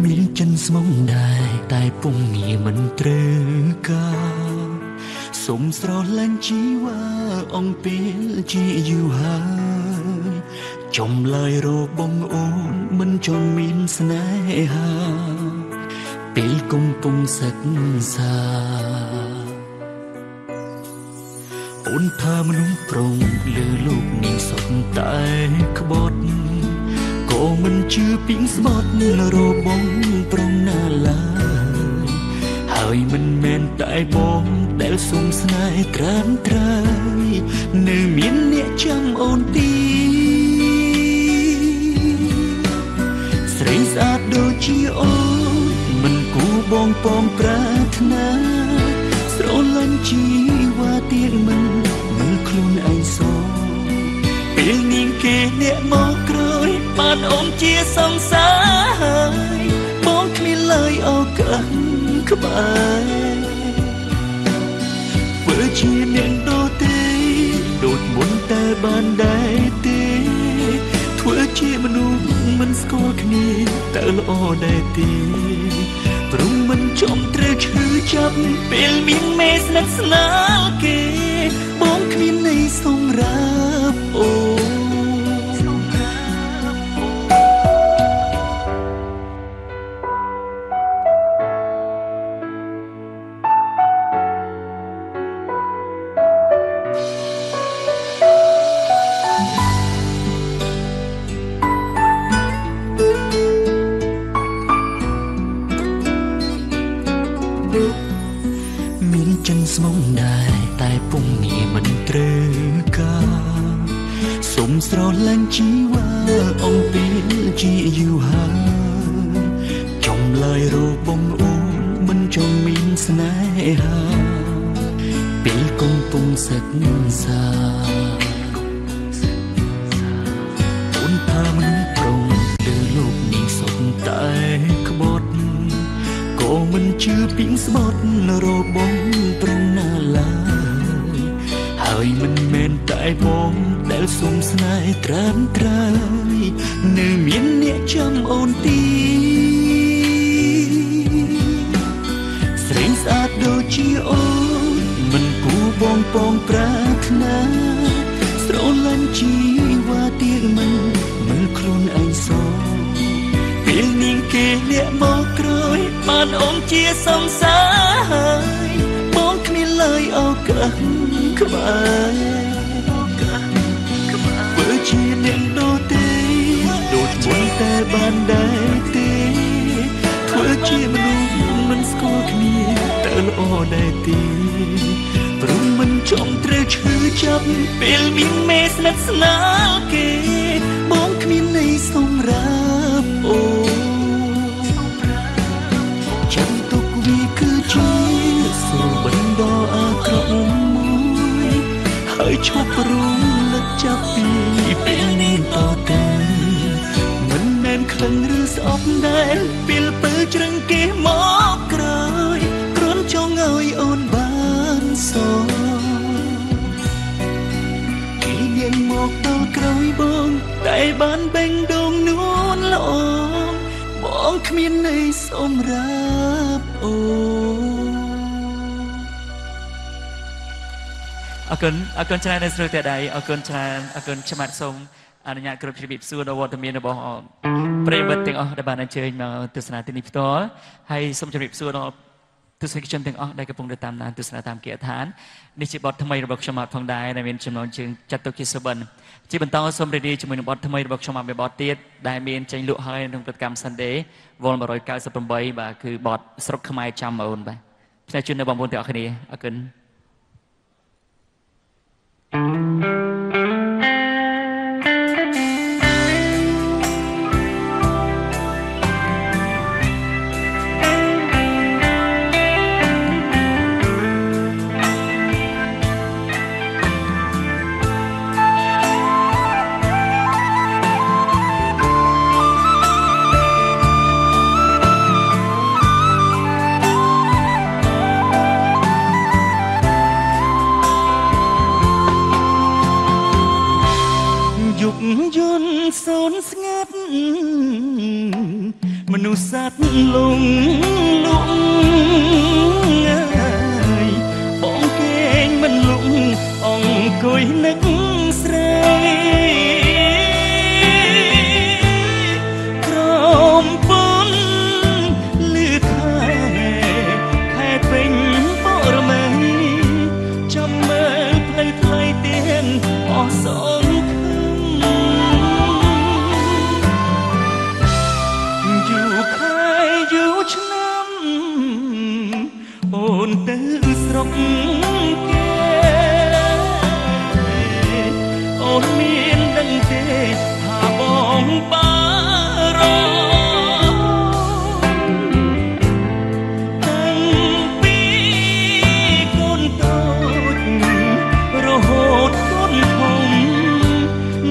មានចិនស្មុំដែរតែពុំងាមិនត្រូវការសុំស្រឡាញ់ជីវ៉ាអង្គពេលជាយូរហើយចំឡើយរបងអូនមិនចង់មានស្នេហាពេលកំពុងសិក្សាអូនថាមនុស្សប្រុងលើលោកនាងសុខតែក្បត់ក៏មិនជឿពីងស្បត់របងប្រុងណាឡើយហើយមិនមែនតែបងដែលសុំស្នេហ៍ក្រានត្រើយនៅមានអ្នកចាំអូនទីស្រីស្អាតដូចជាអូនមិនគួរបងពងប្រាថ្នាស្រលាញ់ជីវ៉ាទៀតមិនមើលខ្លួនឯងសោពេលនាងគេអ្នកមកក្រោយបានអូនជាសង្សារបងគ្មានឡើយអកាសក្បែរធ្វើជាអ្នកដទៃដូចមុនតែបានដែរទេធ្វើជាមនុស្សមិនស្គាល់គ្នាតើល្អដែរទេព្រមមិនចំត្រូវឈឺចាប់ពេលមានមេស្និទ្ធស្នាលគេបងគ្មានន័យសម្រាប់អូមានចិនស្មុំដែរតែពុំងាមិនត្រូវការសុំស្រឡាញ់ជីវ៉ាអង្គពេលជាយូរហើយចំឡើយរបងអូនមិនចង់មានស្នេហាពេលកំពុងសិក្សាអូនថាមនុស្សប្រុងលើលោកនាងសុខតែក្បត់ក៏មិនជឿពីងស្បត់របងប្រុងណាឡើយហើយមិនមែនតែបងដែលសុំស្នេហ៍ត្រានត្រើយនៅមានអ្នកចាំអូនទីស្រីស្អាតដូចជាអូនមិនគួរបងពងប្រាថ្នាស្រលាញ់ជីវ៉ាទៀតមិនមើលខ្លួនឯងសោពេលនាងគេអ្នកមកក្រោយបានអូនជាសង្សារបងគ្មានឡើយអកាសក្បែរធ្វើជាអ្នកដទៃដូចមុនតែបានដែរទេធ្វើជាមនុស្សមិនស្គាល់គ្នាតើល្អដែរទេព្រមមិនចំត្រូវឈឺចាប់ពេលមានមេស្និទ្ធស្នាលគេបងគ្មានន័យសម្រាប់អូចាំទុកវាគឺជាសូរបណ្ដោអាក្រក់មួយហើយឈប់រំលឹកចាប់ពីពេលនេះតទៅមិនមែនខ្លាំងឬស្អប់ដែលពេលពើជ្រឹងគេមកក្រោយគ្រាន់ចង់ឲ្យអូនបានសគេមានមកដល់ក្រោយបងតែបានបេងដូងនួនល្អបងគ្មានន័យសម្រាប់អូអរគុណច្រើនដែលស្រួលតែដៃអរគុណច្រើនអរគុណខ្ញុំបាទសូមអនុញ្ញាតគ្រប់ជម្រាបសួរដល់វត្តមានរបស់ប្រិយមិត្តទាំងអស់ដែលបានអញ្ជើញមកទស្សនាទីនេះផ្ទាល់ហើយសូមជម្រាបសួរដល់ទស្សនិកជនទាំងអស់ដែលកំពុងតាមដានទស្សនាតាមគេដ្ឋាននេះជាបទថ្មីរបស់ខ្ញុំបាទផងដែរដែលមានចំណងជើងចាត់ទុកជាសុបិនជាបន្តសូមរីករាយជាមួយនឹងបទថ្មីរបស់ខ្ញុំបាទមួយបទទៀតដែលមានចេញលក់ហើយក្នុងព្រឹត្តិកម្ម Sunday Vol 198បាទគឺបទស្រុកខ្មែរចាំអូនបាទផ្សាយជូនដល់បងប្អូនទាំងអស់គ្នាអរគុណ លងលងបងគេងមិនលងអង្គុយនឹកស្រីក្រមពនលឺថាខែពេញបរមីចាំមើលផ្លូវថ្លៃទៀងអស់សងអូនទៅស្រុកគេអូនមានដឹងទេថាបងបារម្ភតាំងពីកូនតូចរហូតកូនធំ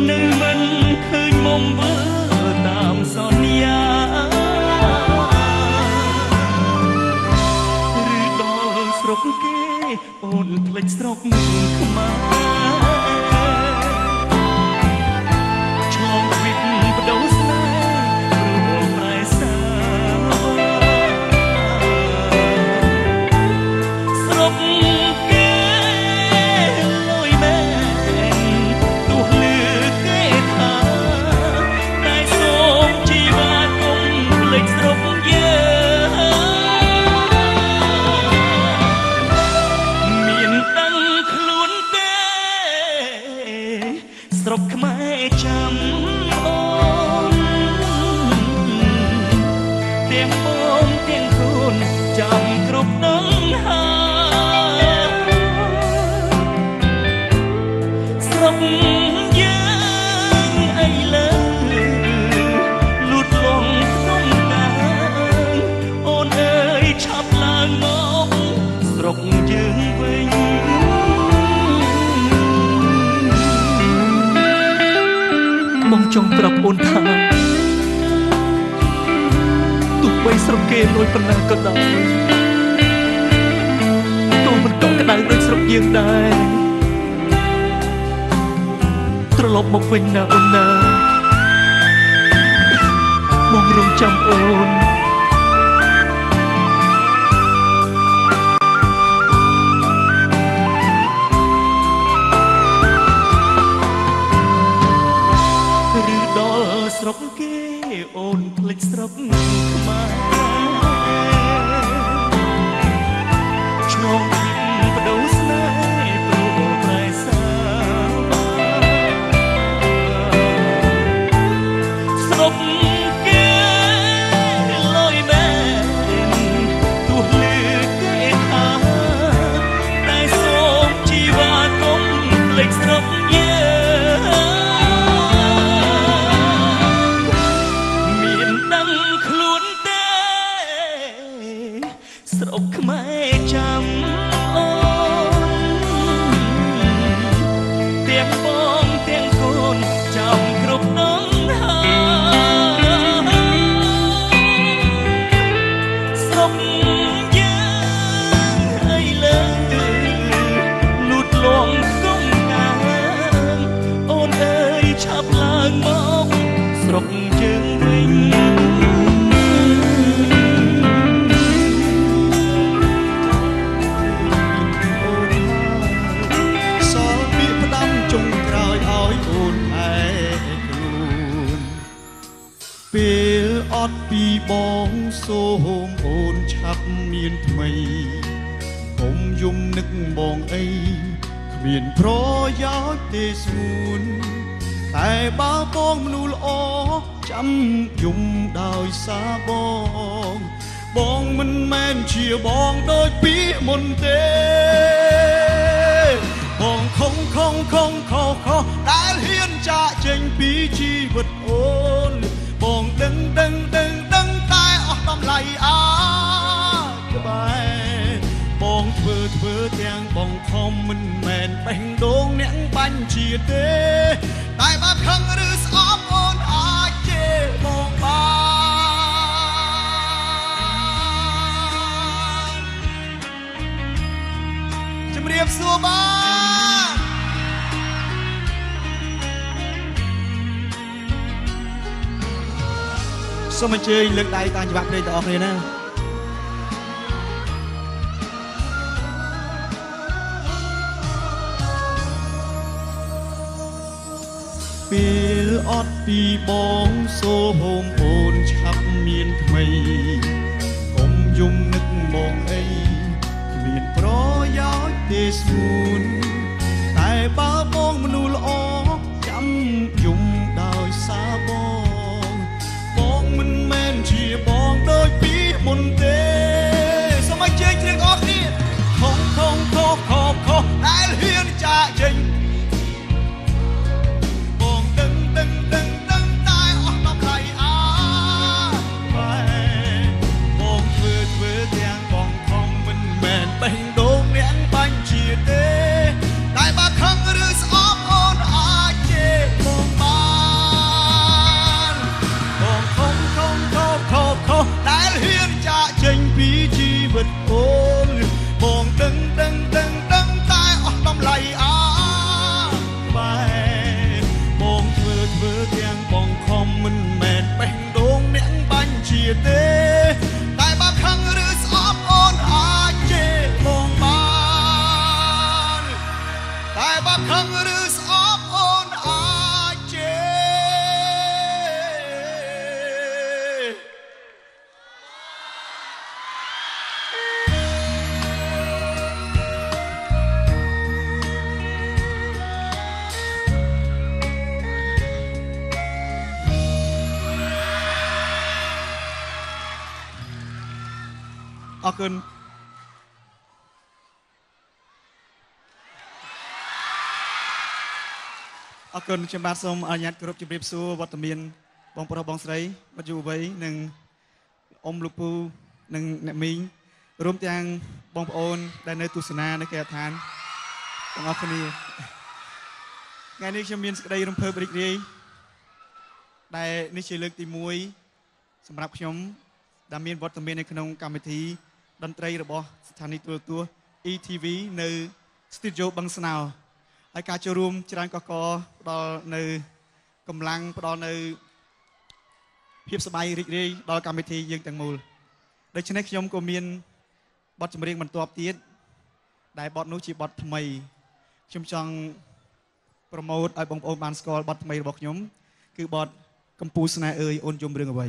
នៅមិនឃើញមុំវើតាមសន្យាស្រុកគេអូនភ្លេចស្រុកខ្មែរឆ្លងវិតបដូរស្នេហ៍ព្រោះប្រែសាស្រុកគេលយមែនទោះលឺគេថាតែសូមជីវ៉ាកុំភ្លេចស្រុកស្រុកខ្មែរចាំអូនទាំងបងទាំងកូនចាំគ្រប់នឹងហើយស្រុកយើងអីលើលូតលងក្នុងកាអូនអើយឆាប់ឡើងមកស្រុកយើងវិញបងចង់ប្រាប់អូនថាទោះបីស្រុកគេលួចប៉ុណ្ណាក៏ដោយក៏មិនកក់ក្ដៅដូចស្រុកយើងដែរត្រឡប់មកវិញណាអូនណាបងរងចាំអូនស្រុកគេអូនភ្លេចស្រុកខ្មែរឆ្លងពីបដូរស្នេហ៍ព្រោះប្រែសាស្រុកគេលយមែនទោះលឺគេថាតែសូមជីវ៉ាកុំភ្លេចស្រុកស្រុកខ្មែរចាំអូនទាំងបងទាំងកូនចាំគ្រប់នឹងហើយស្រុកយើងអីលើលូតលងគុំកាអូនអើយឆាប់ឡើងមកស្រុកយើងវិញពេលអត់ពីបងសូមអូនឆាប់មានថ្មីកុំយំនឹកបងអីគ្មានប្រយោជន៍ទេស្ងួនតែបើបងមនុស្សល្អចាំយំដោយសារបងមិនមែនជាបងដូចពីមុនទេបងខំខដែលហ៊ានចាកចេញពីជីវិតអូនបងដឹងតែអស់តម្លៃក្បែរបងធ្វើទាំងបងខំមិនមែនបេះដូងអ្នកបាញ់ជាទេតែបើខឹងឬស្អប់អូនអាចជេរបងបានជំរាបសួរបាទ ស សូមអញ្ជើញលើកដៃតាមច្បាប់ព្រៃទាំងអស់គ្នាណាពេលអត់ពីបងសូមអូនឆាប់មានថ្មីកុំយំនឹកមកអីគ្មានប្រយោជន៍ទេស្ងួនតែបើបងមនុស្សល្អចាំយំដោយសារបងមិនមែនជាបងដូចពីមុនទេសូមអញ្ជើញជ្រៀងអស់គ្នាខំខដែលហ៊ានចាក់ចេញបងដឹងតែអស់ដល់ใครបងធ្វើទាំងបងខំមិនមែនបេះដូងអ្នកបាញ់ជាទេតែបើខឹងឬស្អប់អូនអាចទេបងបានបងខំដែលហ៊ានចាក់ចេញពីជីវិតអូនបងដឹងតែអស់តម្លៃបែបងធ្វើទាំងបងខំមិនមែនបេះដូងអ្នកបាញ់ជាទេតែបើខឹងឬស្អប់អូនអាចទេបងបានតែបើខឹងឬស្អប់អូនអាចទេអរគុណខ្ញុំបាទសូមអនុញ្ញាតគោរពជម្រាបសួរវត្តមានបងប្រុសបងស្រីវត្តយុវវ័យនិងអ៊ំលោកពូនិងអ្នកមីងរួមទាំងបងប្អូនដែលនៅទស្សនានៅគេដ្ឋានទាំងអស់គ្នាថ្ងៃនេះខ្ញុំមានសេចក្តីរំភើបរីករាយដែលនេះជាលើកទី1សម្រាប់ខ្ញុំដែលមានវត្តមាននៅក្នុងកម្មវិធីតន្ត្រីរបស់ស្ថានីយទូរទស្សន៍ ETV នៅស្ទូឌីយោបឹងស្នោហើយការចូលរួមច្រើនកកផ្ដល់នៅកម្លាំងផ្ដល់នៅភាពសប្បាយរីករាយដល់កម្មវិធីយើងទាំងមូលដូច្នេះខ្ញុំក៏មានបទចម្រៀងបន្ទាប់ទៀតដែលបទនោះជាបទថ្មីខ្ញុំចង់ប្រម៉ូទឲ្យបងប្អូនបានស្គាល់បទថ្មីរបស់ខ្ញុំគឺបទកំពូលស្នេហ៍អើយអូនយំរឿងអ្វី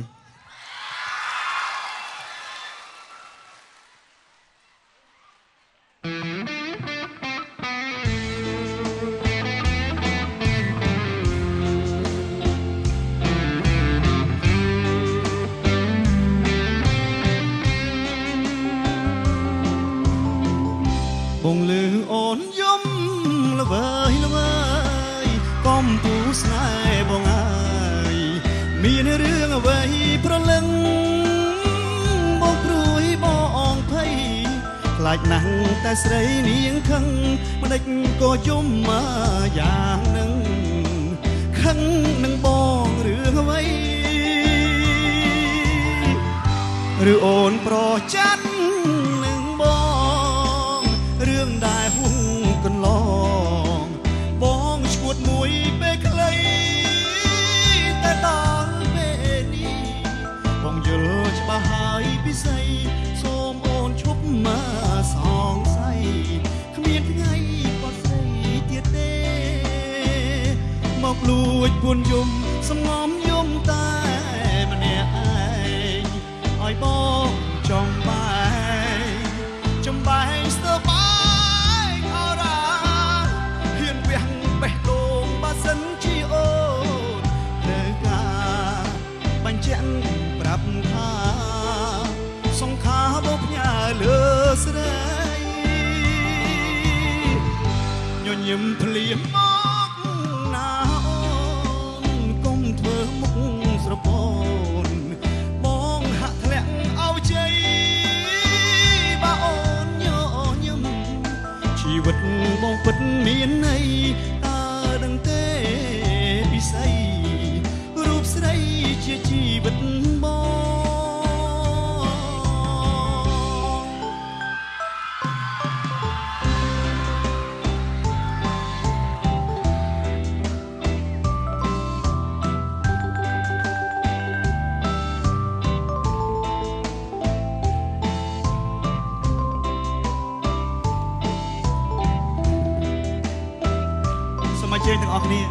បងលឺអូនយំល្វើយកំពូលស្នេហ៍បងអើយមានរឿងអ្វីប្រលឹងបងព្រួយបងភ័យខ្លាចណាស់តែស្រីនាងខឹងម្ដេចក៏យំមកយ៉ាងនឹងខឹងនឹងបងរឿងអ្វីឬអូនប្រច័ណ្ឌនឹងបងរឿងដែលហួងកន្លងបងឈួតមួយពេលខ្លីតែដល់ពេលនេះបងយល់ច្បាស់ហើយពិសីសូមអូនឈប់មកសង្ស័យគ្មានថ្ងៃក៏ស្រីទៀតទេមកលួចពួនយំសំងំយំតែម្នាក់ឯងឲ្យបងចំបែងស្ទើបាយអរ៉ាហ៊ានវះបេះដូងបើសិនជាអូនត្រូវការបញ្ជាក់ប្រាប់ថាសង្ខារបោកផ្ញើលើស្រីញញឹមភ្លៀងមកណាអូនកុំធ្វើមុខស្រពោនបងហាក់ធ្លាក់ឲ្យជ័យបើអូនជីវិតបងពិតមានន័យតើដឹងទេពិសីរូបស្រីជាជីវិតបង ជើងទាំងអស់គ្នា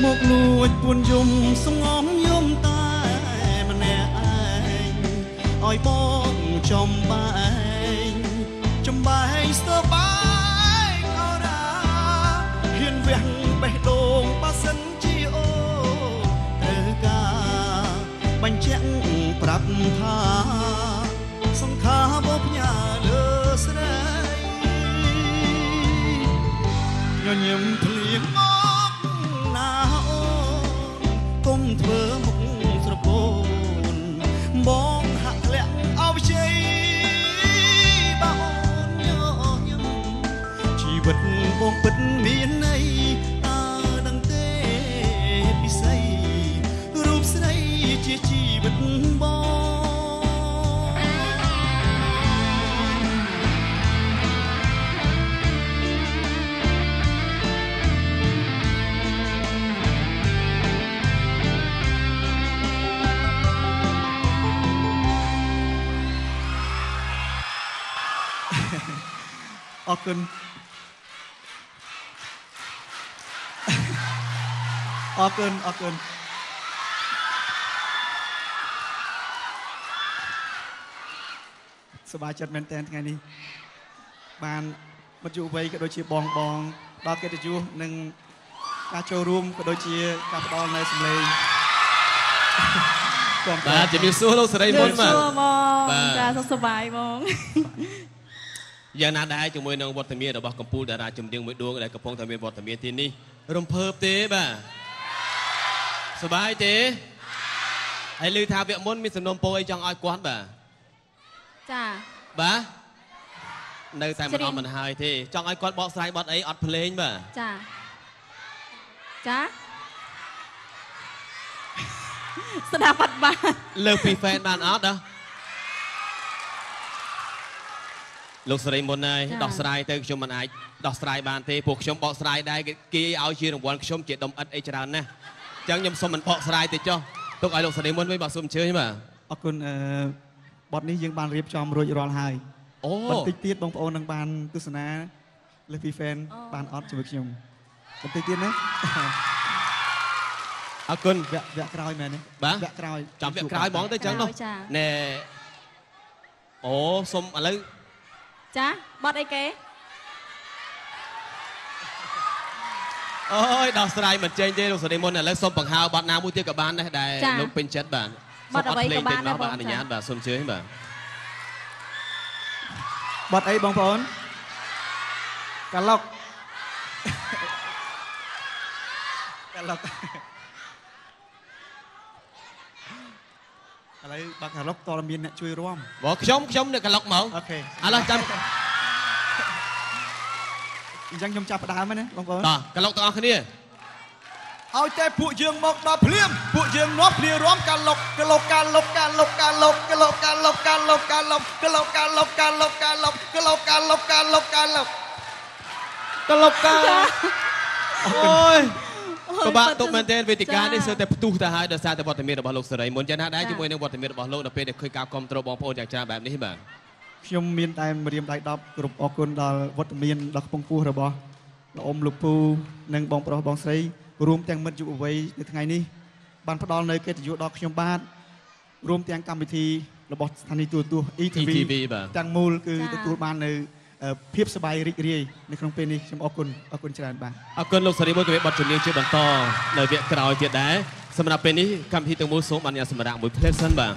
មកលួចពួនយំសំងំយំតែម្នាក់ឯងឲ្យបងចំបែងស្ទើបែងអរ៉ាហ៊ានវះបេះដូងបើសិនជាអូត្រូវការបញ្ជាក់ប្រាប់ថាសង្ខារបបញ៉ាលើស្រីញញឹមភ្លៀងមកណាអូនកុំធ្វើមុខស្រពោនបងហាក់ធ្លាក់អោបជ័យបើអូនញញឹមជីវិតបងពិតមានន័យតើដឹងទេពិសីរូបស្រីជាជីវិតបងអរគុណអរគុណអរគុណសប្បាយចិត្តមែនតើថ្ងៃនេះបានមជ្ឈវ័យក៏ដូចជាបងដល់កិត្តិយសនិងការចូលរួមក៏ដូចជាការផ្ដល់នៅសម្លេងបាទជំរាបសួរលោកសេរីមុនបាទបាទចាសុខសប្បាយបងយ៉ាងណាដែរជាមួយនឹងវត្តមានរបស់កម្ពុជាតារាចម្រៀងមួយដួងដែលកំពុងតែមានវត្តមានទីនេះរំភើបទេបាទសប្បាយទេហើយឮថាវគ្គមុនមានសំណុំពរអីចង់ឲ្យគាត់បាទចាបាទនៅតែមិនអត់មិនហើយទេចង់ឲ្យគាត់បកស្រាយបទអីអត់ភ្លេងបាទចាស្ដាប់អត់បានលើពី fan បានអត់ណាលោកសេរីមុនហើយដោះស្រាយទៅខ្ញុំមិនអាចដោះស្រាយបានទេពួកខ្ញុំបកស្រាយដែរគេឲ្យជារង្វាន់ខ្ញុំជាដុំឥតអីច្រើនណាស់អញ្ចឹងខ្ញុំសុំមិនបកស្រាយទេចុះទុកឲ្យលោកសេរីមុនវិញបាទសូមអញ្ជើញបាទអរគុណបទនេះយើងបានរៀបចំរួចរាល់ហើយបន្តិចទៀតបងប្អូននឹងបានទស្សនាលើពី fan បានអត់ជាមួយខ្ញុំបន្តិចទៀតណាអរគុណវគ្គក្រោយមែនទេបាទវគ្គក្រោយចាំវគ្គក្រោយហ្មងទៅអញ្ចឹងនោះណែអូសុំឥឡូវចាបត់អីគេអូយដោះស្រាយមិនចេញទេលោកសេរីមុនឥឡូវសុំបង្ហើបត់ណាមួយទៀតក៏បានដែរដែលលោកពេញចិត្តបាទបត់អ្វីក៏បានដែរបងអនុញ្ញាតបាទសូមអញ្ជើញបាទបត់អីបងប្អូនកាឡុកឥឡូវបាក់កាឡុកតរមានអ្នកជួយរាំបងខ្ញុំអ្នកកាឡុកហ្មងអូខេឥឡូវចាំអញ្ចឹងខ្ញុំចាប់ផ្ដើមណាបងប្អូនបាទកាឡុកទាំងអស់គ្នាឲ្យតែពួកយើងមកដល់ភ្លាមពួកយើងនាំគ្នារាំកាឡុកកាឡុកកាឡុកកាឡុកកាឡុកកាឡុកកាឡុកកាឡុកកាឡុកកាឡុកកាឡុកកាឡុកកាឡុកកាឡុកកាឡុកកាឡុកកាឡុកកាឡុកកាអូយក៏បាក់ទុកមែនទេវេទិកានេះសើតែផ្ទុះទៅហើយដោយសារតែវត្តមានរបស់លោកសេរីមុនយ៉ាងណាដែរជាមួយនឹងវត្តមានរបស់លោកដល់ពេលដែលឃើញការគ្រប់គ្រងបងប្អូនយ៉ាងច្រើនបែបនេះបាទខ្ញុំមានតែម្រាមដៃ10គ្រប់អរគុណដល់វត្តមានដ៏ខ្ពង់ខ្ពស់របស់លោកអ៊ំលោកពូនិងបងប្រុសបងស្រីរួមទាំងមិត្តយុវវ័យនៅថ្ងៃនេះបានផ្ដល់នៅកិត្តិយសដល់ខ្ញុំបាទរួមទាំងកម្មវិធីរបស់ស្ថានីយទូរទស្សន៍ ETV ទាំងមូលគឺទទួលបាននៅភាពសប្បាយរីករាយនៅក្នុងពេលនេះខ្ញុំអរគុណច្រើនបាទអរគុណលោកសេរីមុនក៏មានបទចម្រៀងជាបន្តនៅវគ្គក្រោយទៀតដែរសម្រាប់ពេលនេះកម្មវិធីទាំងមូលសូមអនុញ្ញាតសម្រាប់មួយភ្លេងសិនបាទ